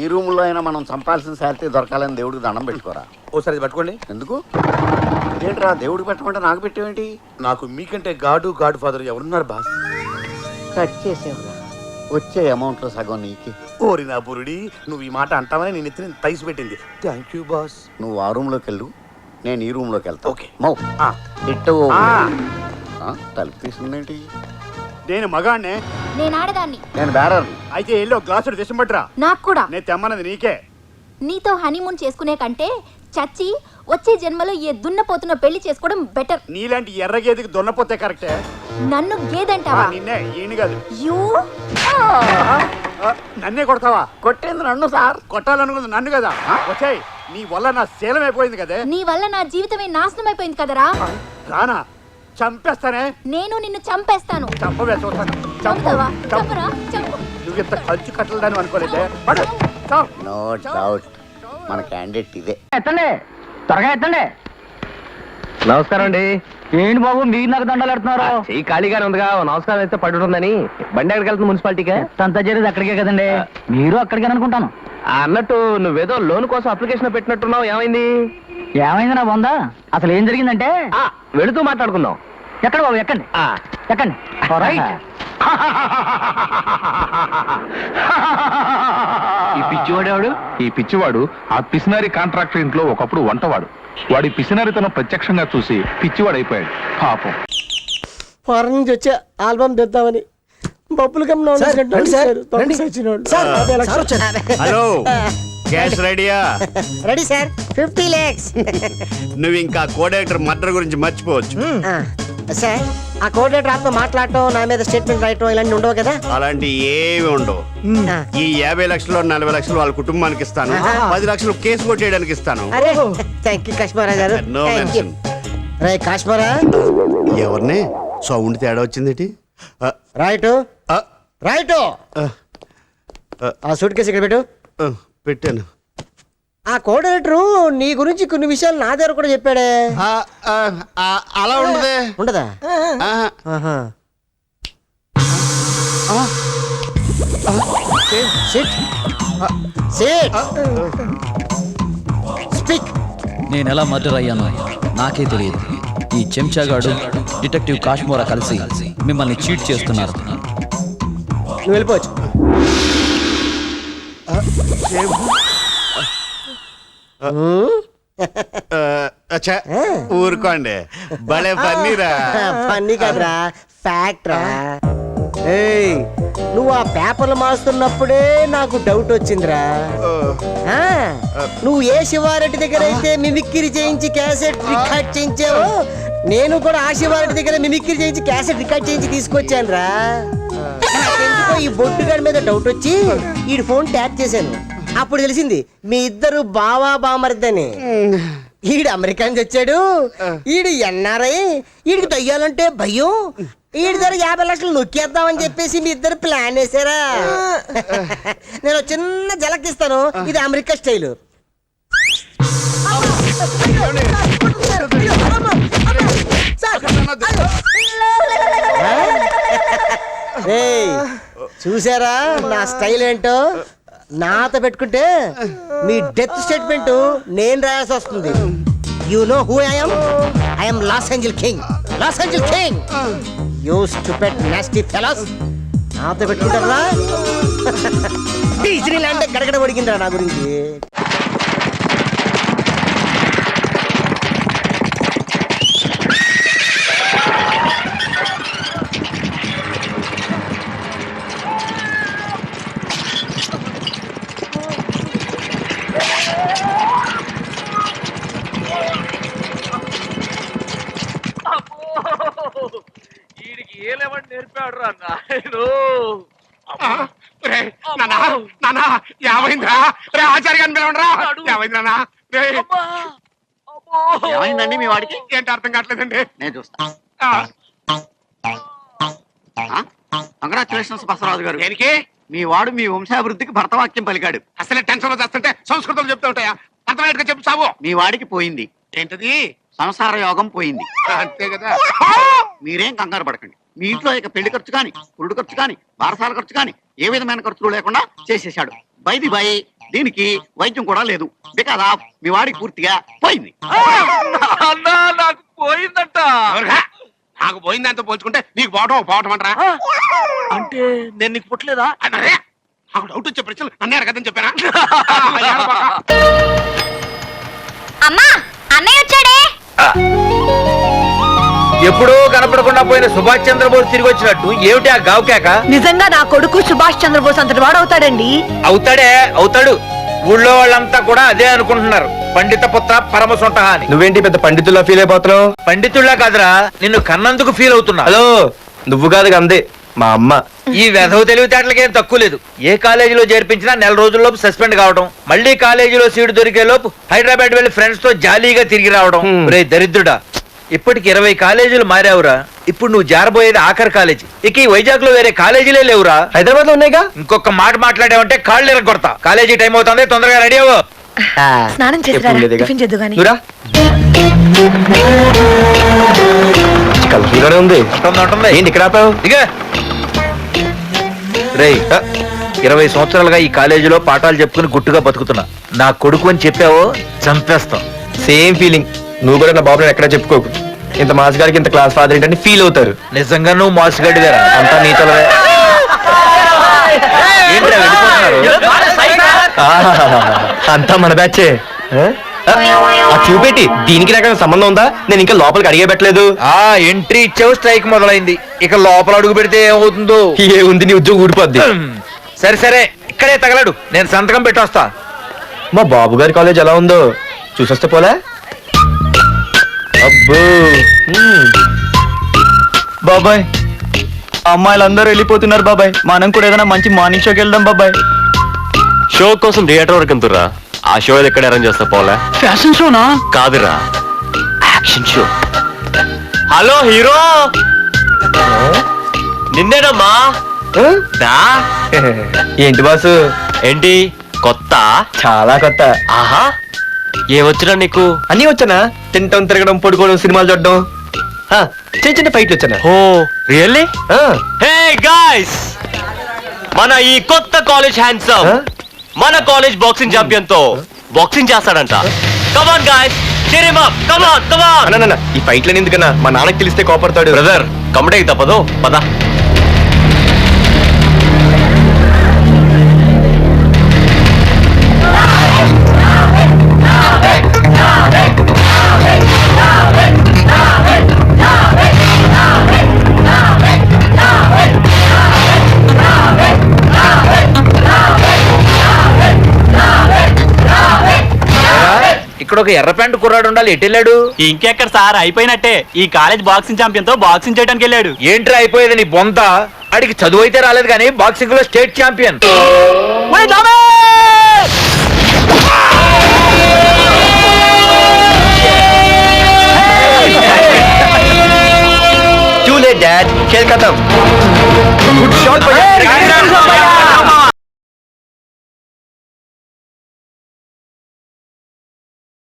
ఈ రూములో అయినా మనం చంపాల్సిన శాలరీ దొరకాలని దేవుడికి దండం పెట్టుకోరా. ఓసారి ఇది పట్టుకోండి. ఎందుకు? ఏంట్రా దేవుడికి పెట్టమంటే నాకు పెట్టేవేంటి? నాకు మీకంటే గాడ్ ఫాదర్ ఎవరున్నారు బాస్? కట్ చేసేవరా, వచ్చే అమౌంట్లో సగం నీకే. ఓరి నా బురుడి, నువ్వు ఈ మాట అంటావని నేను ఎత్తిన తైసి పెట్టింది. Thank you boss. నువ్వు ఆ రూమ్లోకి వెళ్ళు, నేను ఈ రూమ్లోకి వెళ్తా. ఓకే. మౌ ఆ. ఇట్టు తలుపు తీసిందేంటి? నేను మగాణ్ణే. నేను ఆడదాన్ని. నేను బేరర్ని. అయితే ఎల్లో గ్లాసుడు విషం పట్టురా. నాకు కూడా. నేను తెమ్మన్నది నీకే. నీతో హనీమూన్ చేసుకునే కంటే చచ్చి వచ్చే జన్మలో ఏ దున్నపోతున్న పెళ్లి చేసుకోవడం బెటర్. నీలాంటి ఎర్ర గేదెకి దున్నపోతే కరెక్టే. నన్ను గేదంటావా? నిన్నే, ఈయన కాదు. యూ నన్నే కొడతావా? కొట్టేంది నన్ను సార్. కొట్టాలనుకుంది నన్ను కదా. వచ్చాయి, నీ వల్ల నా శీలం అయిపోయింది కదే. నీ వల్ల నా జీవితమే నాశనం అయిపోయింది కదరా. రానా, చంపేస్తానే. నేను నిన్ను చంపేస్తాను. చంపవే, చూస్తాను. చంపుతావా? చంపరా, చంపు. నువ్వు ఇంత కంచు కట్టలని అనుకోలేదే. పడు, చావు. నో డౌట్ మన క్యాండిడేట్ ఇదే. ఎత్తండి, త్వరగా ఎత్తండి. నమస్కారం అండి. ఏంటి బాబు మీరు నాకు దండాలు పెడుతున్నారు? ఈ ఖాళీగానే ఉందిగా, నమస్కారం అయితే పడుతుందని. బండి ఎక్కడికి వెళ్తుంది? మున్సిపాలిటీకే. అంతా జరిగింది అక్కడికే కదండి. మీరు అక్కడికే అనుకుంటాను. అన్నట్టు నువ్వేదో లోన్ కోసం అప్లికేషన్ పెట్టినట్టున్నావు, ఏమైంది? ఏమైంది నా బొందా? అసలు ఏం జరిగిందంటే వెళుతూ మాట్లాడుకుందాం. ఎక్కడ బాబు, ఎక్కండి ఎక్కండి. రైట్. ఈ పిచ్చివాడేవాడు? ఈ పిచ్చివాడు ఆ పిసినారి కాంట్రాక్టర్ ఇంట్లో ఒకప్పుడు వంటవాడు. వాడి పిసినారితనం ప్రత్యక్షంగా చూసి పిచ్చివాడైపోయాడు పాపం. ఫారెన్ నుంచి వచ్చే ఆల్బమ్ తెద్దామని బొబ్బులు హలో, క్యాష్ రెడీయా? Ready sir. 50 lakhs. నువ్వు ఇంకా కోడైరెక్టర్ మర్డర్ గురించి మర్చిపోవచ్చు. సార్, ఆ కోఆర్డినేటర్ ఆతో మాట్లాడటం, నా మీద స్టేట్మెంట్ రాయటం ఇలాంటి ఉండవు కదా? అలాంటి ఏమి ఉండవు. ఈ 50 లక్షలు 40 లక్షలు వాళ్ళ కుటుంబానికి ఇస్తాను. 10 లక్షలు కేసు కొట్టేయడానికి ఇస్తాను. అరే థ్యాంక్ యూ కాశ్మీరా గారు. No mention. రే కాశ్మీరా, ఎవరిని సౌండ్ తేడా వచ్చింది? Right right. ఆ సూట్ కేసు ఇక్కడ పెట్టు. పెట్టాను. ఆ కోఆర్డినేటర్ నీ గురించి కొన్ని విషయాలు నా దగ్గర కూడా చెప్పాడే. అలా ఉండదే. ఉండదా? స్పీక్. నేను ఎలా మర్డర్ అయ్యానో నాకే తెలియదు. ఈ చెంచాగాడు డిటెక్టివ్ కాశ్మోరా కలిసి మిమ్మల్ని చీట్ చేస్తున్నారు. నువ్వు వెళ్ళిపోవచ్చు. ఊరుకోండి, భలే పన్నీరా. పన్నీ కదరా, ఫ్యాక్ట్ రా. ఏయ్, నువ్వు ఆ పేపర్లు మారుస్తున్నప్పుడే నాకు డౌట్ వచ్చిందిరా. నువ్వు ఏ శివారెడ్డి దగ్గర అయితే మిమిక్రీ చేయించి క్యాసెట్ రికార్డ్ చేయించావో, నేను కూడా ఆ శివారెడ్డి దగ్గర మిమిక్రీ చేయించి క్యాసెట్ రికార్డ్ చేయించి తీసుకొచ్చాను రా. నాకెందుకో ఈ బొట్టుగాడి మీద డౌట్ వచ్చి ఈ ఫోన్ ట్యాప్ చేశాను. అప్పుడు తెలిసింది మీ ఇద్దరు బావా బామర్దని. ఈడు అమెరికా నుంచి వచ్చాడు, ఈడు ఎన్ఆర్ఐ, ఈడికి తొయ్యాలంటే భయం. ఈడి దగ్గర 50 లక్షలు నొక్కేద్దామని చెప్పేసి మీ ఇద్దరు ప్లాన్ వేసారా? నేను చిన్న జలక్ ఇస్తాను, ఇది అమెరికా స్టైలు. చూసారా నా స్టైల్ ఏంటో? నాతో పెట్టుకుంటే మీ డెత్ స్టేట్మెంట్ నేను రాయాల్సి వస్తుంది. You know who I am Los angel king. Los angel king. You stupid nasty fellows. నాతో పెట్టుకుంటారా? డిజ్నీ ల్యాండ్ గడగడ వడికిందిరా నా గురించి. నేర్పాడు రా నాయను. ఏమైందండి మీ వాడికి? ఏంటి అర్థం కావట్లేదండి. నేను చూస్తా. కంగ్రాచులేషన్స్ బసవరాజు గారు. దేనికి? మీ వాడు మీ వంశాభివృద్ధికి భర్తవాక్యం పలికాడు. అసలే టెన్షన్ లో చేస్తుంటే సంస్కృతం చెప్తూ ఉంటాయా? అర్థమయ్యేట్టుగా చెప్పు చావు. మీ వాడికి పోయింది. ఏంటది? సంసార యోగం పోయింది. అంతే కదా. మీరేం కంగారు పడకండి. మీ ఇంట్లో ఇక పెళ్లి ఖర్చు కానీ, పురుడు ఖర్చు కానీ, బారసాల ఖర్చు కానీ ఏ విధమైన ఖర్చులు లేకుండా చేసేశాడు. బై ది బై, దీనికి వైద్యం కూడా లేదు బికాజ్ ఆఫ్ మీ వాడికి పూర్తిగా పోయింది. నాకు పోయిందంట. నాకు పోయిందంతా పోల్చుకుంటే నీకు పోవటం అంటారా? అంటే నేను నీకు పుట్టలేదా? అరే నాకు డౌట్ వచ్చే ప్రశ్నలు నన్నే అడగదని చెప్పానా? అమ్మా అన్నయ్య వచ్చాడే. ఎప్పుడూ కనపడకుండా పోయిన సుభాష్ చంద్రబోస్ తిరిగి వచ్చినట్టు ఏమిటి ఆ గావుకేక? నిజంగా నా కొడుకు సుభాష్ చంద్రబోస్ అంతటి వాడు అవుతాడండి. అవుతాడు. ఊళ్ళో వాళ్ళంతా కూడా అదే అనుకుంటున్నారు, పండిత పుత్ర పరమ సొంట అని. నువ్వేంటి పెద్ద పండితుల్లా ఫీల్ అయిపోతున్నావు? పండితుళ్ళ కాదురా, నిన్ను కన్నందుకు ఫీల్ అవుతున్నా. హలో, నువ్వు కాదు అందే మా అమ్మ. ఈ వెధవ తెలివితేటలకేం తక్కువ లేదు. ఏ కాలేజీలో చేర్పించినా నెల రోజుల్లోపు సస్పెండ్ కావడం, మళ్ళీ కాలేజీలో సీటు దొరికే లోపు హైదరాబాద్ వెళ్లి ఫ్రెండ్స్ తో జాలీగా తిరిగి రావడం. రే దరిద్రుడా, ఇప్పటికి 20 కాలేజీలు మారావురా. ఇప్పుడు నువ్వు జారబోయేది ఆఖరి కాలేజీ. ఇక ఈ వైజాగ్ లో వేరే కాలేజీలే లేవురా. హైదరాబాద్ లో ఉన్నాయిగా. ఇంకొక మాట మాట్లాడావంటే కాళ్ళు ఎరగొడతా. కాలేజీ టైం అవుతుంది, తొందరగా రెడీ అవ్వు. స్నానం చేద్దు గాని. కల్పీలోనే ఉంది. ఏంటి ఇక్కడ ఆపావు? రేయ్ 20 సంవత్సరాలుగా ఈ కాలేజీలో పాఠాలు చెప్పుకుని గుట్టుగా బతుకుతున్నా. నా కొడుకు అని చెప్పావో చంపేస్తాం. Same feeling. నువ్వు కూడా నా బాబుని ఎక్కడా చెప్పుకోకు. ఇంత మాస్ గారికి ఇంత క్లాస్ ఫాదర్ ఏంటంటే ఫీల్ అవుతారు. నిజంగా నువ్వు మాసుగడ్డిదేరా? అంతా నీతోనే. ఏంట్రా వెళ్ళిపోతున్నారు? అంతా మన బ్యాచే. చూపెట్టి దీనికి నాకు సంబంధం ఉందా? నేను ఇంకా లోపలికి అడిగే పెట్టలేదు. ఎంట్రీ ఇచ్చావు, స్ట్రైక్ మొదలైంది. ఇక లోపల అడుగు పెడితే ఏమవుతుందో. ఏ ఉంది, నీ ఉద్యోగం ఊడిపోద్ది. సరే ఇక్కడే తగలడు, నేను సంతకం పెట్టొస్తా. మా బాబు గారి కాలేజ్ ఎలా ఉందో చూసొస్తే పోలే. అబ్బో బాబాయ్, అమ్మాయిలందరూ వెళ్ళిపోతున్నారు బాబాయ్. మనం కూడా ఏదైనా మంచి మార్నింగ్ షోకి వెళ్దాం బాబాయ్. షో కోసం థియేటర్ వరకు ఎంతురా? ఆ షో ఎక్కడ అరేంజ్ చేస్తా పోలే? ఫ్యాషన్ షోనా? కాదురా, యాక్షన్ షో. హలో హీరో, నిన్నేనమ్మా. ఏంటి బాసు? ఏంటి కొత్త? చాలా కొత్త. ఆహా, ఏమొచ్చినా నీకు? అన్నీ వచ్చానా? తింటం, తిరగడం, పడుకోవడం, సినిమాలు చూడడం, చిన్న చిన్న ఫైట్లు వచ్చానా? ఓ రియల్లీ? హే గాయ్స్, మన ఈ కొత్త కాలేజ్ హ్యాండ్సమ్ మన కాలేజ్ బాక్సింగ్ ఛాంపియన్ తో బాక్సింగ్ చేస్తాడంట. Come on guys, cheer him up. Come on, come on. అన్న ఈ ఫైట్లని ఎందుకన్నా? మా నాన్నకి తెలిస్తే కోపడతాడు. బ్రదర్ కమడేకి తప్పదు, పద. ఇక్కడ ఒక ఎర్ర ప్యాంటు కుర్రాడు ఉండాలి, ఎటు వెళ్ళాడు? ఇంకెక్కడ సార్, అయిపోయినట్టే. ఈ కాలేజ్ బాక్సింగ్ ఛాంపియన్ తో బాక్సింగ్ చేయడానికి వెళ్ళాడు. ఏంట్రా అయిపోయేది నీ బొంత? అడిగి చదువు అయితే రాలేదు కానీ బాక్సింగ్ లో state champion. Too late, Dad. खेल खत्म. Good shot, भैया.